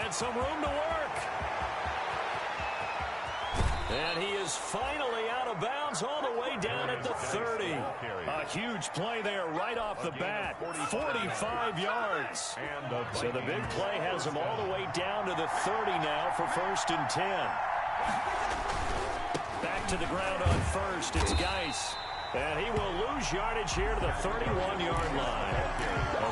And some room to work. And he is finally out of bounds all the way down at the 30. A huge play there right off the bat. 45 yards. So the big play has him all the way down to the 30 now for 1st and 10. Back to the ground on first. It's Geis. And he will lose yardage here to the 31-yard line.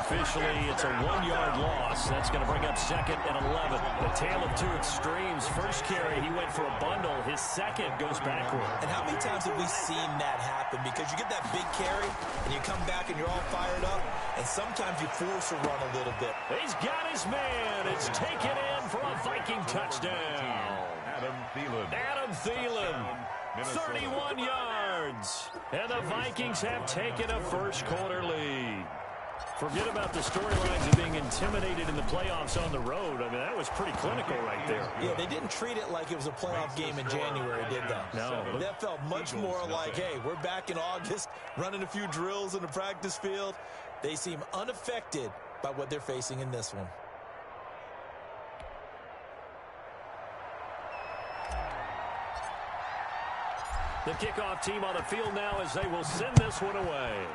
Officially, it's a 1-yard loss. That's going to bring up 2nd and 11. The tale of two extremes. First carry, he went for a bundle. His second goes backward. And how many times have we seen that happen? Because you get that big carry, and you come back and you're all fired up, and sometimes you force a run a little bit. He's got his man. It's taken in for a Viking touchdown. Adam Thielen. 31 yards. And the Vikings have taken a first-quarter lead. Forget about the storylines of being intimidated in the playoffs on the road. I mean, that was pretty clinical right there. Yeah, they didn't treat it like it was a playoff game in January, did they? No. That felt much more like, hey, we're back in August, running a few drills in the practice field. They seem unaffected by what they're facing in this one. The kickoff team on the field now as they will send this one away.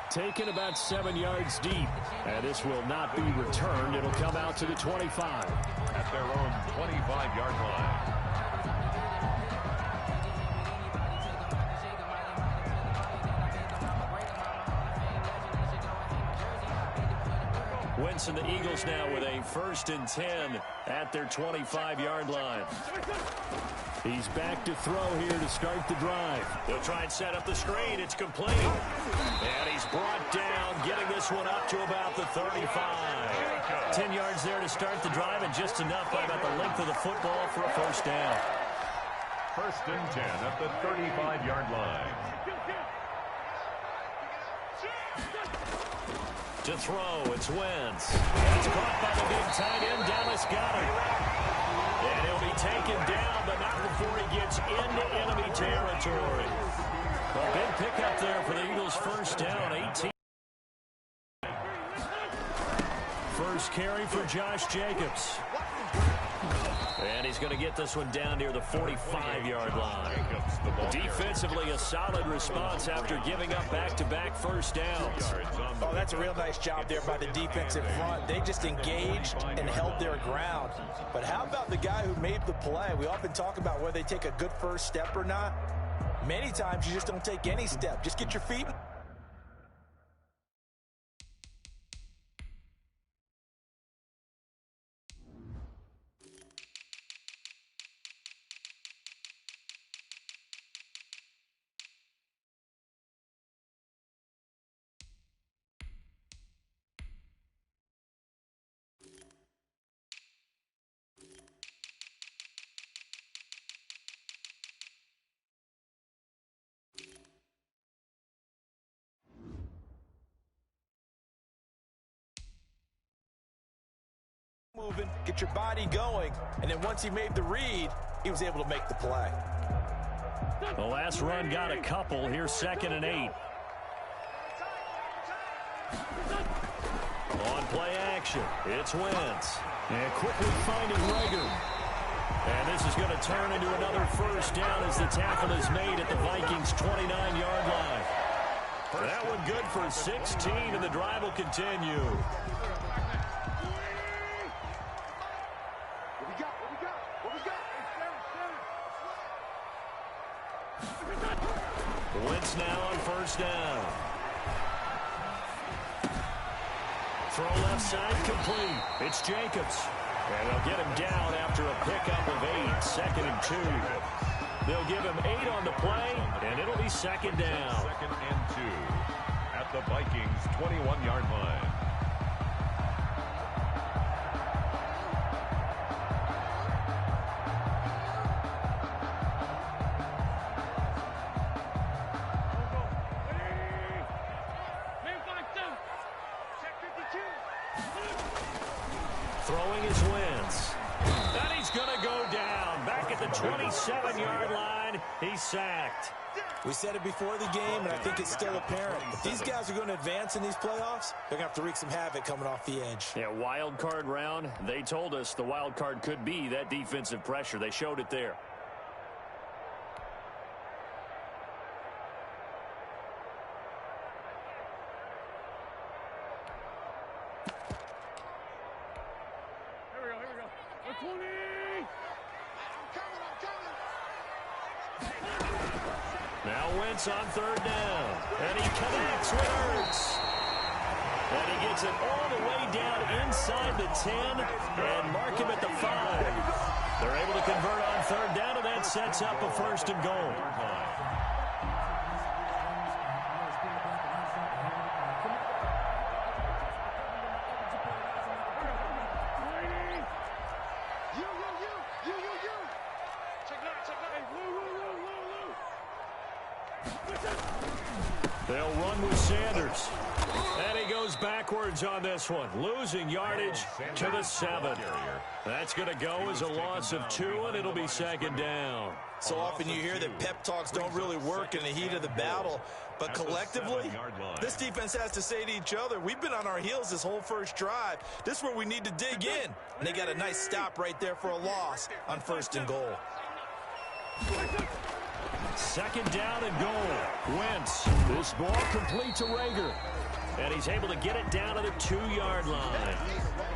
Taken about 7 yards deep. And this will not be returned. It'll come out to the 25. At their own 25-yard line. Wentz and the Eagles now with a 1st and 10 at their 25-yard line. He's back to throw here to start the drive. They'll try and set up the screen. It's complete. And he's brought down, getting this one up to about the 35. 10 yards there to start the drive, and just enough by about the length of the football for a first down. 1st and 10 at the 35-yard line. To throw, it's Wentz. It's caught by the big tight end, Dallas Goedert. And he'll be taken down, but not before he gets into enemy territory. A big pickup there for the Eagles' first down, 18. First carry for Josh Jacobs. And he's going to get this one down near the 45-yard line. Defensively, a solid response after giving up back-to-back first downs. Oh, that's a real nice job there by the defensive front. They just engaged and held their ground. But how about the guy who made the play? We often talk about whether they take a good first step or not. Many times you just don't take any step. Just get your feet. Moving, get your body going, and then once he made the read, he was able to make the play. The last run got a couple. Here's 2nd and 8. On play action, it's Wentz. And quickly finding Rager. And this is going to turn into another first down as the tackle is made at the Vikings' 29-yard line. That one good for 16, and the drive will continue. Wentz now on first down. Throw left side complete. It's Jacobs. And they'll get him down after a pickup of 8. 2nd and 2. They'll give him 8 on the play, and it'll be 2nd down. 2nd and 2 at the Vikings' 21-yard line. Throwing his Wentz. And he's going to go down. Back at the 27-yard line, he's sacked. We said it before the game, and I think it's still apparent. If these guys are going to advance in these playoffs, they're going to have to wreak some havoc coming off the edge. Yeah, wild card round. They told us the wild card could be that defensive pressure. They showed it there. Now Wentz on third down. And he connects with Ertz. And he gets it all the way down inside the 10 and mark him at the 5. They're able to convert on third down, and that sets up a first and goal. They'll run with Sanders. And he goes backwards on this one, losing yardage to the 7. That's going to go as a loss of 2, and it'll be second down. So often you hear that pep talks don't really work in the heat of the battle, but collectively, this defense has to say to each other, we've been on our heels this whole first drive. This is where we need to dig in. And they got a nice stop right there for a loss on first and goal. Second down and goal. Wentz. This ball complete to Rager. And he's able to get it down to the 2-yard line.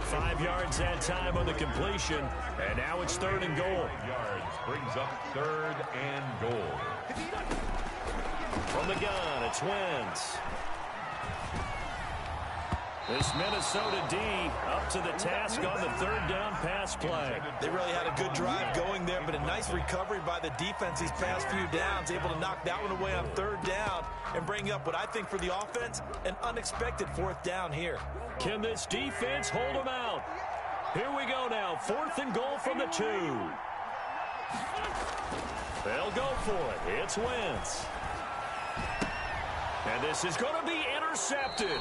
5 yards that time on the completion. And now it's third and goal. Yards brings up third and goal. From the gun, it's Wentz. This Minnesota D up to the task on the third down pass play. They really had a good drive going there, but a nice recovery by the defense these past few downs, able to knock that one away on third down and bring up what I think for the offense, an unexpected fourth down here. Can this defense hold them out? Here we go now, fourth and goal from the 2. They'll go for it. It's Wentz. And this is going to be intercepted.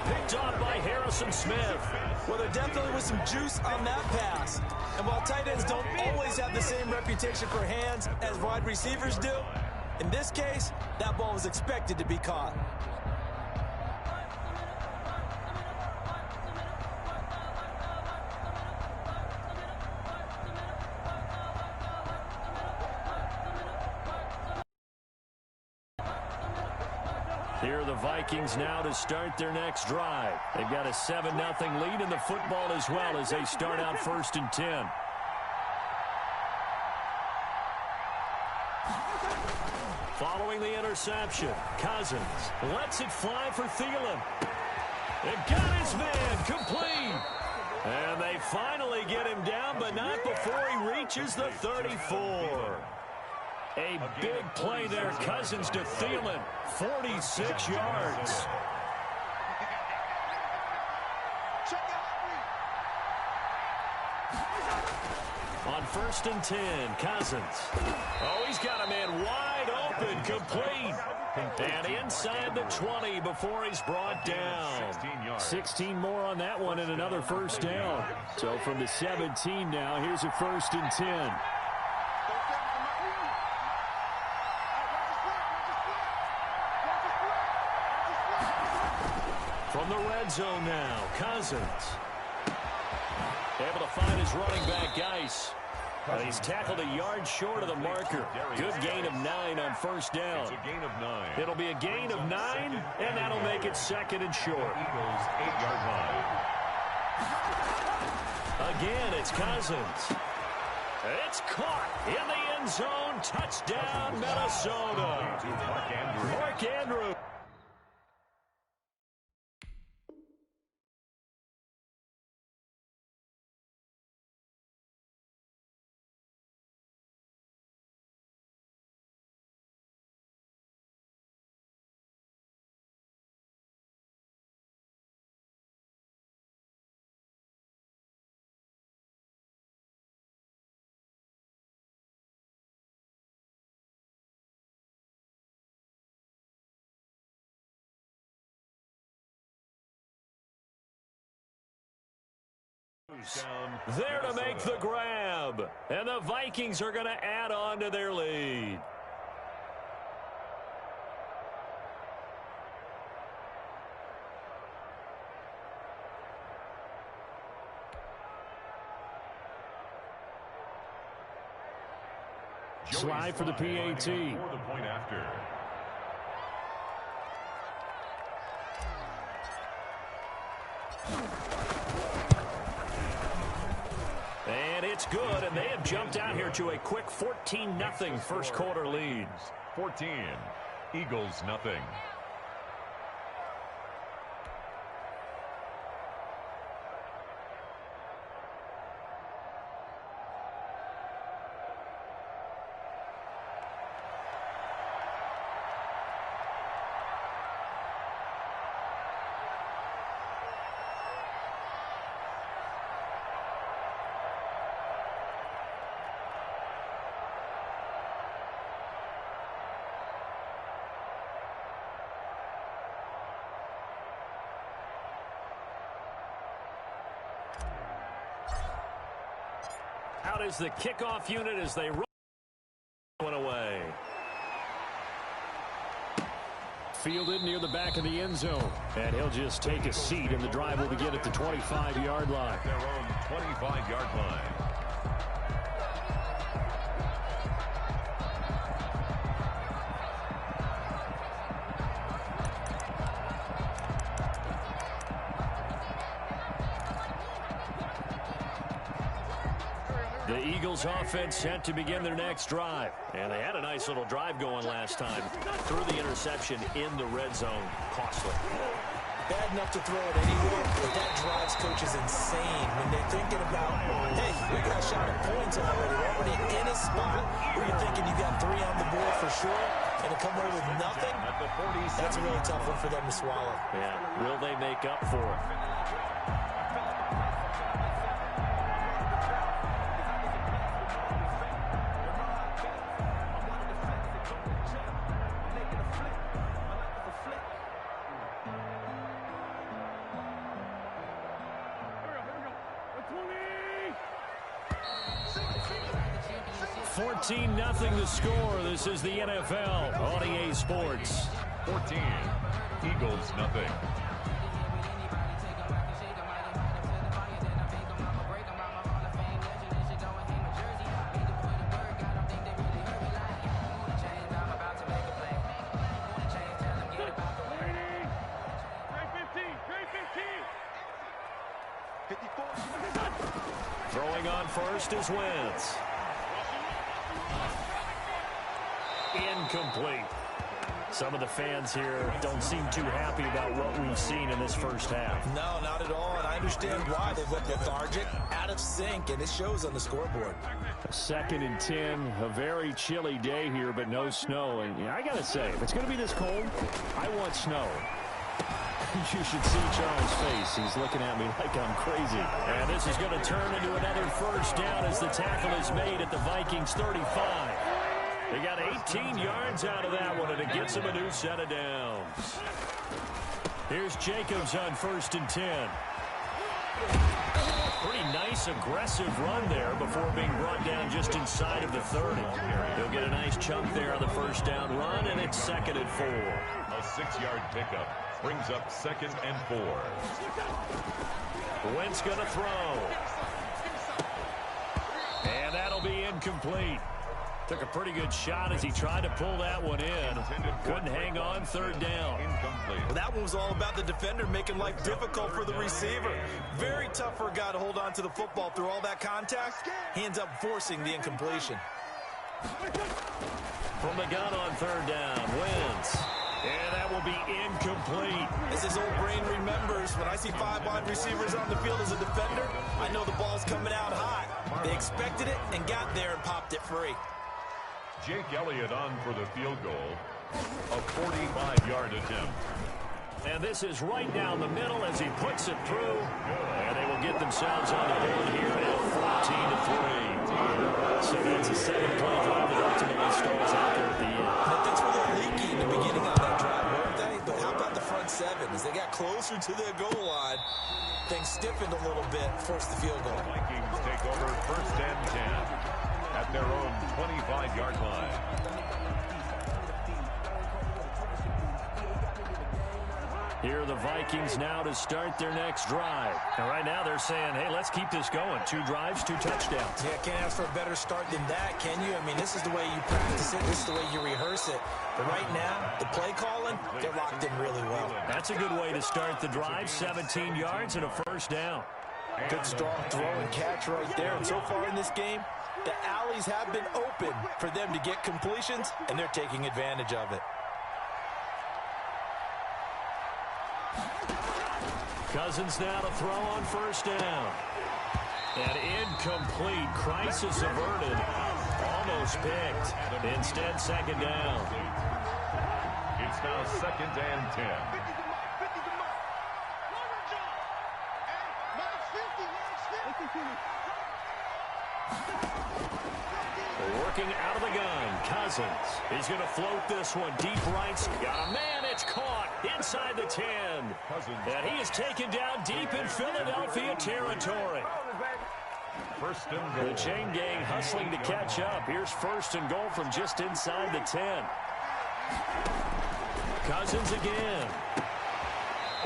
Picked on by Harrison Smith. Well, there definitely was some juice on that pass. And while tight ends don't always have the same reputation for hands as wide receivers do, in this case, that ball was expected to be caught. Here are the Vikings now to start their next drive. They've got a 7-0 lead in the football as well as they start out first and 10. Following the interception, Cousins lets it fly for Thielen. It got his man complete. And they finally get him down, but not before he reaches the 34. A big play there, Cousins to Thielen, 46 yards. On first and 10, Cousins. Oh, he's got a man wide open, complete. And inside the 20 before he's brought down. 16 more on that one and another first down. So from the 17 now, here's a first and 10. From the red zone now, Cousins. Able to find his running back, Geis. And he's tackled a yard short of the marker. Good gain of 9 on first down. It's a gain of 9. It'll be a gain of 9, and that'll make it second and short. Eagles 8-yard line. Again, it's Cousins. It's caught in the end zone. Touchdown, Minnesota. Mark Andrews. There to make the grab. And the Vikings are going to add on to their lead. Slide for the PAT. For the point after. And it's good, and they have jumped out here to a quick 14-0 first quarter lead. 14, Eagles nothing. Out is the kickoff unit as they run away. Fielded near the back of the end zone. And he'll just take a seat, and the drive will begin at the 25-yard line. Their own 25-yard line. The Eagles offense set to begin their next drive. And they had a nice little drive going last time. Threw the interception in the red zone. Costly. Bad enough to throw it anywhere, but that drives coaches insane when they're thinking about, hey, we got a shot at points already. We're already in a spot where you're thinking you got 3 on the board for sure, and to come away with nothing, that's a really tough one for them to swallow. Yeah, will they make up for it? Nothing the score. This is the NFL on EA Sports. 14, Eagles nothing. Throwing on first is Wentz. Incomplete. Some of the fans here don't seem too happy about what we've seen in this first half. No, not at all, and I understand why. They've looked lethargic, out of sync, and it shows on the scoreboard. 2nd and 10, a very chilly day here, but no snow. And I got to say, if it's going to be this cold, I want snow. You should see Charles' face. He's looking at me like I'm crazy. And this is going to turn into another first down as the tackle is made at the Vikings 35. They got 18 yards out of that one, and it gets them a new set of downs. Here's Jacobs on 1st and 10. Pretty nice, aggressive run there before being brought down just inside of the 30. He'll get a nice chunk there on the first down run, and it's 2nd and 4. A 6-yard pickup brings up 2nd and 4. Wentz going to throw. And that'll be incomplete. Took a pretty good shot as he tried to pull that one in. Couldn't hang on, 3rd down. Well, that one was all about the defender making life difficult for the receiver. Very tough for a guy to hold on to the football through all that contact. He ends up forcing the incompletion. From the gun on 3rd down, Wentz. And that will be incomplete. As his old brain remembers, when I see 5 wide receivers on the field as a defender, I know the ball's coming out high. They expected it and got there and popped it free. Jake Elliott on for the field goal. A 45-yard attempt. And this is right down the middle as he puts it through. And they will get themselves on the board here at 14-3. So that's a 7-play drive that ultimately stalls out there at the end. Now, things were a little leaky in the beginning of that drive, weren't they? But how about the front 7? As they got closer to their goal line, things stiffened a little bit, forced the field goal. The Vikings take over 1st and 10 at their own 25-yard line. Here are the Vikings now to start their next drive. And right now they're saying, hey, let's keep this going. 2 drives, 2 touchdowns. Yeah, can't ask for a better start than that, can you? I mean, this is the way you practice it. This is the way you rehearse it. But right now, the play calling, they're locked in really well. That's a good way to start the drive. 17 yards and a first down. Good strong throw and catch right there. And so far in this game, the alleys have been open for them to get completions, and they're taking advantage of it. Cousins now to throw on first down. And incomplete. Crisis averted. Almost picked. Instead, second down. It's now 2nd and 10. Working out of the gun, Cousins. He's going to float this one deep right. Got a man, it's caught inside the 10. And he is taken down deep in Philadelphia territory. First and goal. The chain gang hustling to catch up. Here's first and goal from just inside the 10. Cousins again.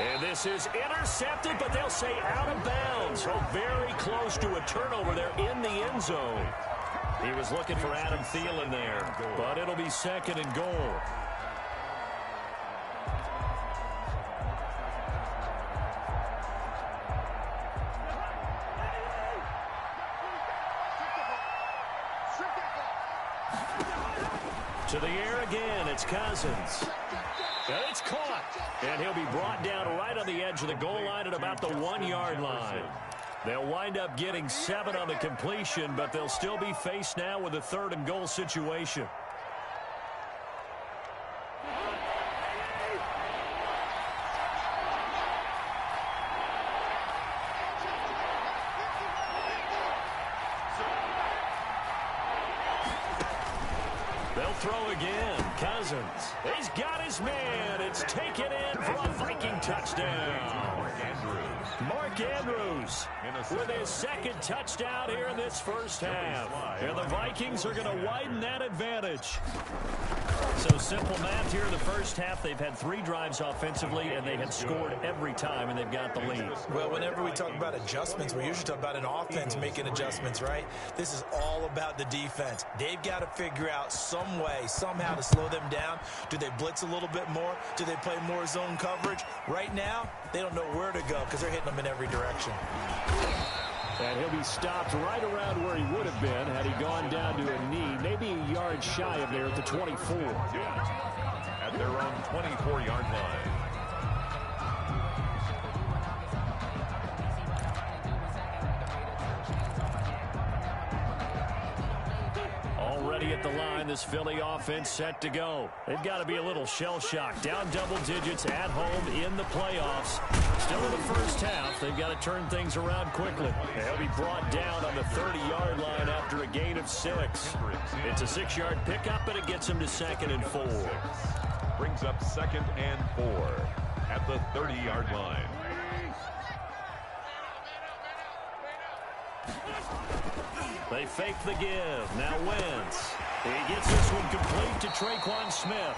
And this is intercepted, but they'll say out of bounds. So very close to a turnover there in the end zone. He was looking for Adam Thielen there, but it'll be second and goal. To the air again, it's Cousins. And it's caught. And he'll be brought down right on the edge of the goal line at about the 1-yard line. They'll wind up getting 7 on the completion, but they'll still be faced now with a 3rd and goal situation. They'll throw again. Cousins. He's got his man. It's taken in for a Viking touchdown. Mark Andrews with his 2nd touchdown here in this first half. And the Vikings are going to widen that advantage. So simple math here in the first half. They've had 3 drives offensively, and they have scored every time, and they've got the lead. Well, whenever we talk about adjustments, we usually talk about an offense making adjustments, right? This is all about the defense. They've got to figure out some way, somehow to slow them down. Do they blitz a little bit more? Do they play more zone coverage? Right now, they don't know where to go because they're hitting them in every direction. And he'll be stopped right around where he would have been had he gone down to a knee, maybe a yard shy of there at the 24. At their own 24-yard line. Already at the line, this Philly offense set to go. They've got to be a little shell-shocked. Down double digits at home in the playoffs. Still in the first half. They've got to turn things around quickly. They'll be brought down on the 30-yard line after a gain of 6. It's a 6-yard pickup, and it gets them to 2nd and 4. Brings up 2nd and 4 at the 30-yard line. They fake the give. Now Wentz. He gets this one complete to Traquan Smith.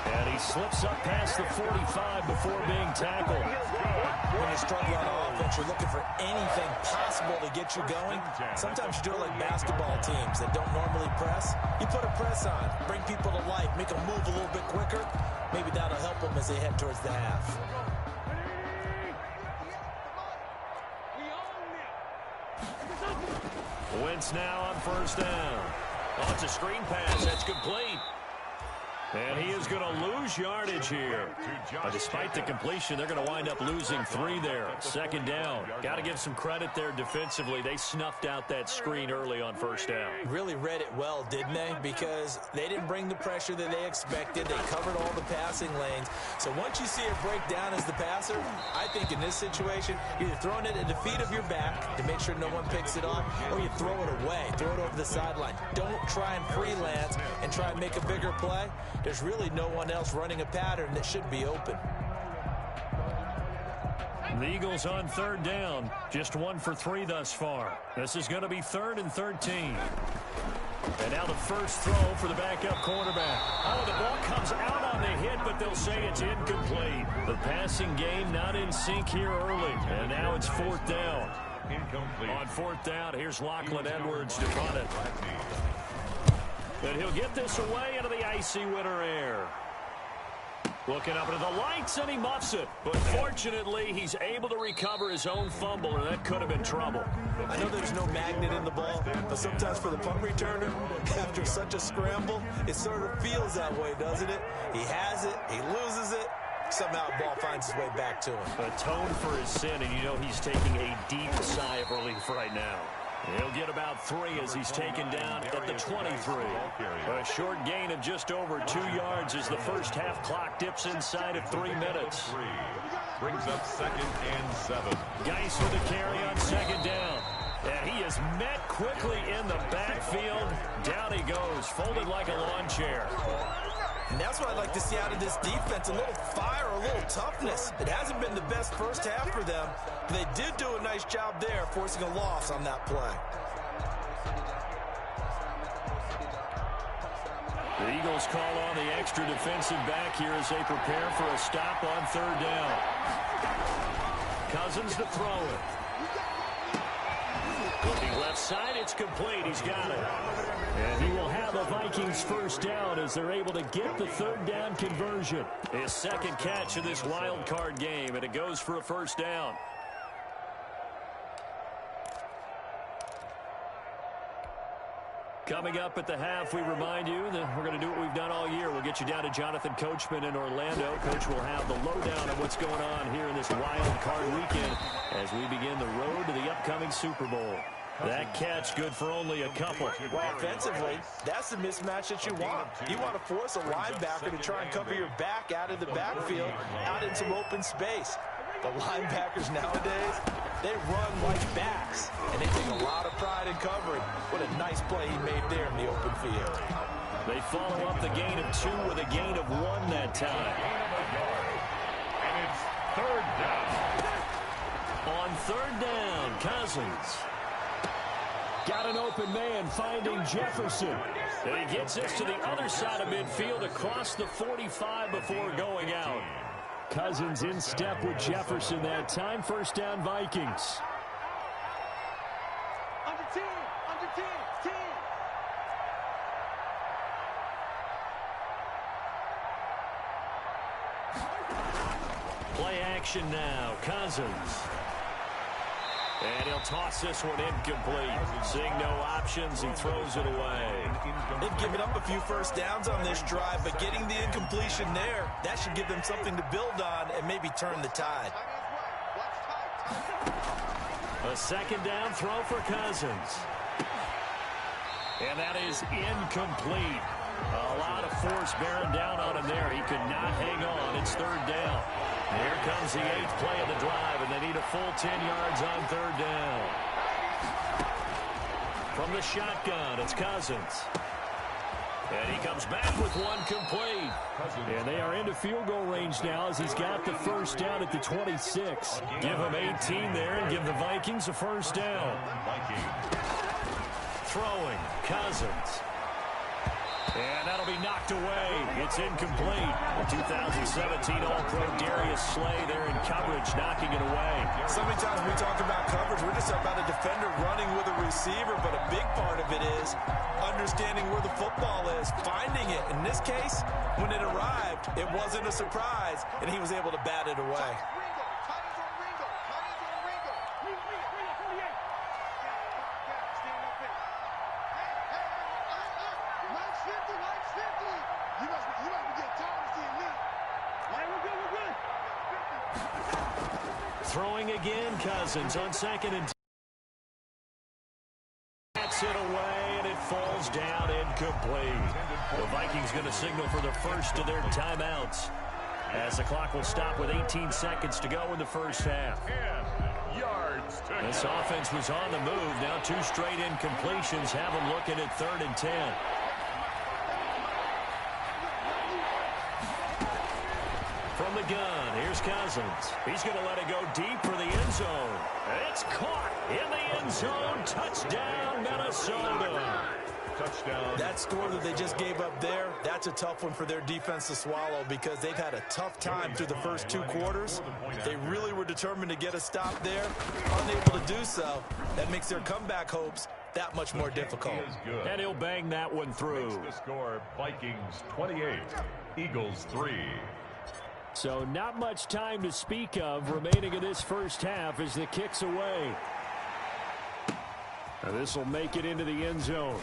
And he slips up past the 45 before being tackled. When you struggle on offense, you're looking for anything possible to get you going. Sometimes you do it like basketball teams that don't normally press. You put a press on, bring people to life, make them move a little bit quicker. Maybe that'll help them as they head towards the half. Wentz now on first down. Oh, it's a screen pass. That's complete. And he is going to lose yardage here. Despite the completion, they're going to wind up losing 3 there. 2nd down. Got to give some credit there defensively. They snuffed out that screen early on first down. Really read it well, didn't they? Because they didn't bring the pressure that they expected. They covered all the passing lanes. So once you see it break down as the passer, I think in this situation, you're either throwing it at the feet of your back to make sure no one picks it off, or you throw it away. Throw it over the sideline. Don't try and freelance and try and make a bigger play. There's really no one else running a pattern that should be open. The Eagles on 3rd down. Just 1 for 3 thus far. This is going to be 3rd and 13. And now the first throw for the backup quarterback. Oh, the ball comes out on the hit, but they'll say it's incomplete. The passing game not in sync here early. And now it's fourth down. Incomplete. On fourth down, here's Lachlan Edwards to punt it. And he'll get this away into the icy winter air. Looking up into the lights, and he muffs it. But fortunately, he's able to recover his own fumble, or that could have been trouble. I know there's no magnet in the ball, but sometimes for the punt returner, after such a scramble, it sort of feels that way, doesn't it? He has it, he loses it, somehow the ball finds its way back to him. Atone for his sin, and you know he's taking a deep sigh of relief right now. He'll get about 3 as he's taken down at the 23. A short gain of just over 2 yards as the first half clock dips inside of 3 minutes. Brings up 2nd and 7. Geis with a carry on 2nd down. And he is met quickly in the backfield. Down he goes, folded like a lawn chair. And that's what I'd like to see out of this defense, a little fire, a little toughness. It hasn't been the best first half for them, but they did do a nice job there, forcing a loss on that play. The Eagles call on the extra defensive back here as they prepare for a stop on 3rd down. Cousins to throw it. Looking left side, it's complete. He's got it. And he will have a Vikings first down as they're able to get the 3rd down conversion. His 2nd catch of this wild card game, and it goes for a first down. Coming up at the half, we remind you that we're going to do what we've done all year. We'll get you down to Jonathan Coachman in Orlando. Coach will have the lowdown of what's going on here in this wild card weekend as we begin the road to the upcoming Super Bowl. That catch good for only a couple. Well, offensively, that's the mismatch that you want. You want to force a linebacker to try and cover your back out of the backfield, out in some open space. The linebackers nowadays, they run like backs, and they take a lot of pride in covering. What a nice play he made there in the open field. They follow up the gain of 2 with a gain of 1 that time. And it's 3rd down. On 3rd down, Cousins. Got an open man finding Jefferson. And he gets this to the other side of midfield across the 45 before going out. Cousins in step with Jefferson that time. First down, Vikings. Under 10, 10. Play action now. Cousins. And he'll toss this one incomplete. Seeing no options, he throws it away. They've given up a few first downs on this drive, but getting the incompletion there, that should give them something to build on and maybe turn the tide. A 2nd down throw for Cousins. And that is incomplete. A lot of force bearing down on him there. He could not hang on. It's 3rd down. Here comes the 8th play of the drive, and they need a full 10 yards on 3rd down. From the shotgun, it's Cousins. And he comes back with one complete. And they are into field goal range now as he's got the first down at the 26. Give him 18 there and give the Vikings a first down. Throwing, Cousins. And that'll be knocked away. It's incomplete. 2017 All-Pro Darius Slay there in coverage, knocking it away. So many times we talk about coverage, we're just about a defender running with a receiver, but a big part of it is understanding where the football is, finding it. In this case, when it arrived, it wasn't a surprise, and he was able to bat it away. Throwing again, Cousins on 2nd and 10. That's it away, and it falls down incomplete. The Vikings going to signal for the first of their timeouts as the clock will stop with 18 seconds to go in the first half. This offense was on the move. Now 2 straight incompletions have them looking at 3rd and 10. From the gun, here's Cousins. He's going to let it go deep for the end zone. It's caught in the end zone. Touchdown, Minnesota. touchdown. That score that they just gave up there, that's a tough one for their defense to swallow because they've had a tough time through the first 2 quarters. They really were determined to get a stop there, unable to do so. That makes their comeback hopes that much more difficult. And he'll bang that one through. Makes the score Vikings 28, Eagles 3. So not much time to speak of remaining in this first half as the kick's away. This will make it into the end zone.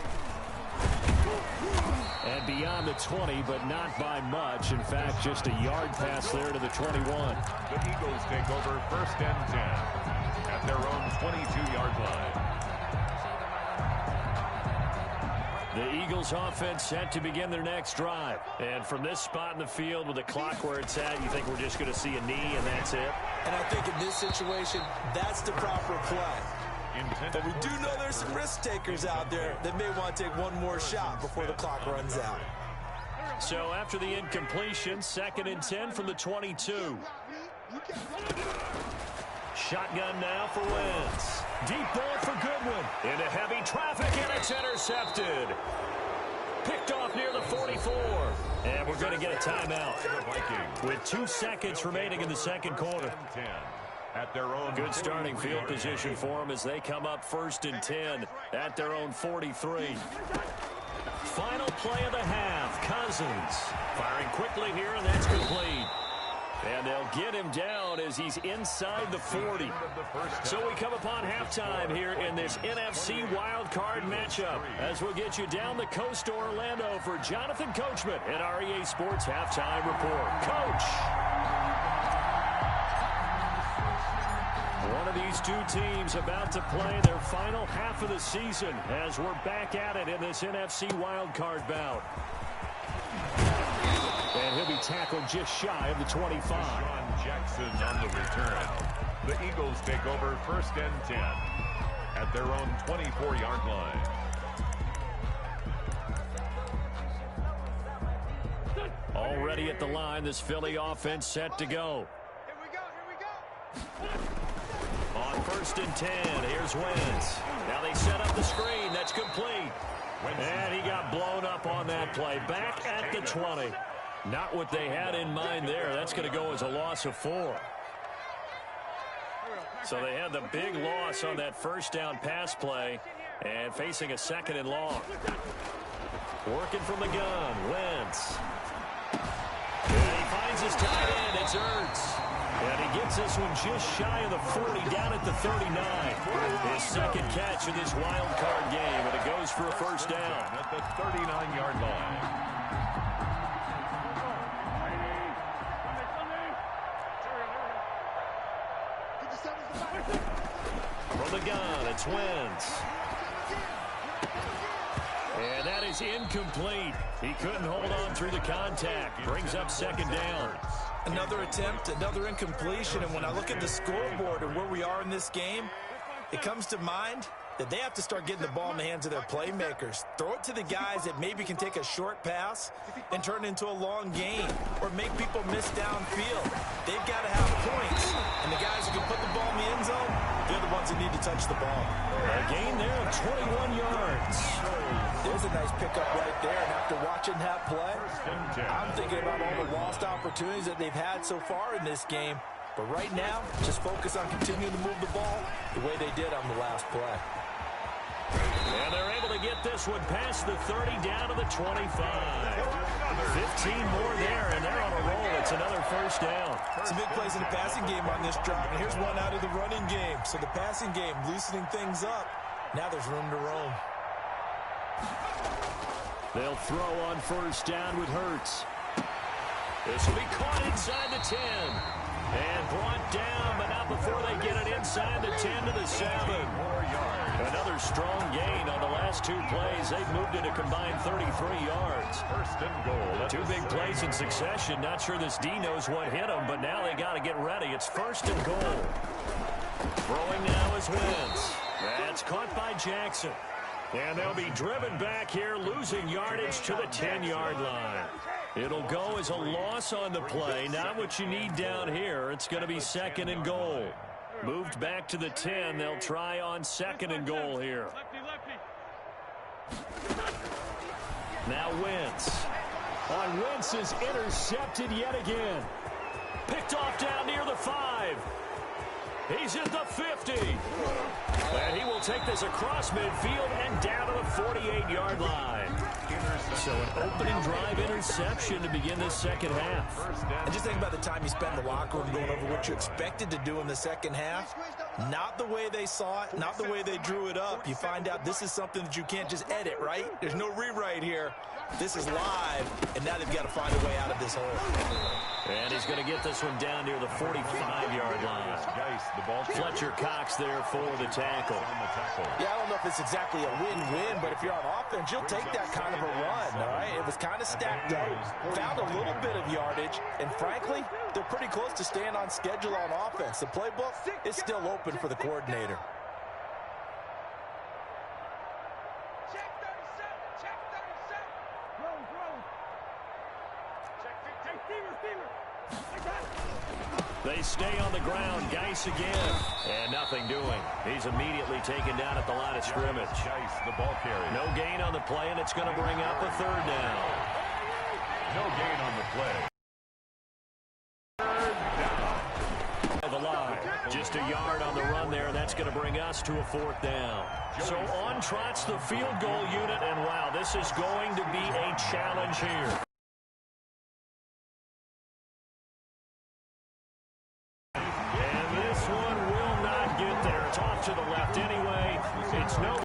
And beyond the 20, but not by much. In fact, just a yard pass there to the 21. The Eagles take over 1st and 10 at their own 22-yard line. The Eagles offense set to begin their next drive. And from this spot in the field with the clock where it's at, you think we're just going to see a knee and that's it? And I think in this situation, that's the proper play. But we do know there's some risk takers out there that may want to take one more shot before the clock runs out. So after the incompletion, 2nd and 10 from the 22. Shotgun now for Wentz. Deep ball for Goodwin. Into heavy traffic, and it's intercepted. Picked off near the 44. And we're going to get a timeout with 2 seconds remaining in the second quarter. At their own good starting field position for them as they come up 1st and 10 at their own 43. Final play of the half. Cousins firing quickly here, and that's complete. And they'll get him down as he's inside the 40. So we come upon halftime here in this NFC wildcard matchup as we'll get you down the coast to Orlando for Jonathan Coachman at our EA Sports Halftime Report. Coach! One of these 2 teams about to play their final half of the season as we're back at it in this NFC wildcard bout. And he'll be tackled just shy of the 25. Sean Jackson on the return. The Eagles take over 1st and 10 at their own 24-yard line. Already at the line, this Philly offense set to go. On 1st and 10, here's Wentz. Now they set up the screen. That's complete. And he got blown up on that play. Back at the 20. Not what they had in mind there. That's going to go as a loss of 4. So they had the big loss on that 1st down pass play and facing a 2nd and long. Working from the gun, Wentz. And he finds his tight end. It's Ertz. And he gets this one just shy of the 40, down at the 39. His 2nd catch in this wild card game, and it goes for a 1st down. At the 39-yard line. From the gun, it's Wentz. And that is incomplete. He couldn't hold on through the contact. Brings up 2nd down. Another attempt, another incompletion, and when I look at the scoreboard and where we are in this game, it comes to mind that they have to start getting the ball in the hands of their playmakers. Throw it to the guys that maybe can take a short pass and turn it into a long gain or make people miss downfield. They've got to have points, and the guys who can put the ball in the end zone, they're the ones that need to touch the ball. A gain there of 21 yards. There's a nice pickup right there, and after watching that play, I'm thinking about all the lost opportunities that they've had so far in this game. But right now, just focus on continuing to move the ball the way they did on the last play. And they're able to get this one past the 30 down to the 25. 15 more there, and they're on a roll. It's another 1st down. Some big plays in the passing game on this drive. And here's one out of the running game. So the passing game loosening things up. Now there's room to roam. They'll throw on 1st down with Hurts. This will be caught inside the 10. And brought down, but not before they get it inside the 10 to the 7. Another strong gain on the last 2 plays. They've moved it a combined 33 yards. 1st and goal. 2 big plays in succession. Not sure this D knows what hit them, but now they got to get ready. It's 1st and goal. Throwing now is Wentz. That's caught by Jackson. And they'll be driven back here, losing yardage to the 10-yard line. It'll go as a loss on the play. Not what you need down here. It's going to be 2nd and goal. Moved back to the 10. They'll try on 2nd and goal here. Now Wentz. On Wentz is intercepted yet again. Picked off down near the 5. He's at the 50. And he will take this across midfield and down to the 48-yard line. So an opening drive interception to begin this second half. And just think about the time you spent in the locker room going over what you expected to do in the second half. Not the way they saw it, not the way they drew it up. You find out this is something that you can't just edit, right? There's no rewrite here. This is live, and now they've got to find a way out of this hole. And he's going to get this one down near the 45-yard line. Fletcher Cox there for the tackle. Yeah, I don't know if it's exactly a win-win, but if you're on offense, you'll take that kind of a run, all right? It was kind of stacked up, found a little bit of yardage, and frankly, they're pretty close to staying on schedule on offense. The playbook is still open for the coordinator. They stay on the ground. Geis again. And nothing doing. He's immediately taken down at the line of scrimmage. Geis, the ball carrier. No gain on the play, and it's going to bring up a third down. No gain on the play. Third down. The line. Just a yard on the run there, and that's going to bring us to a fourth down. So on trots the field goal unit, and wow, this is going to be a challenge here.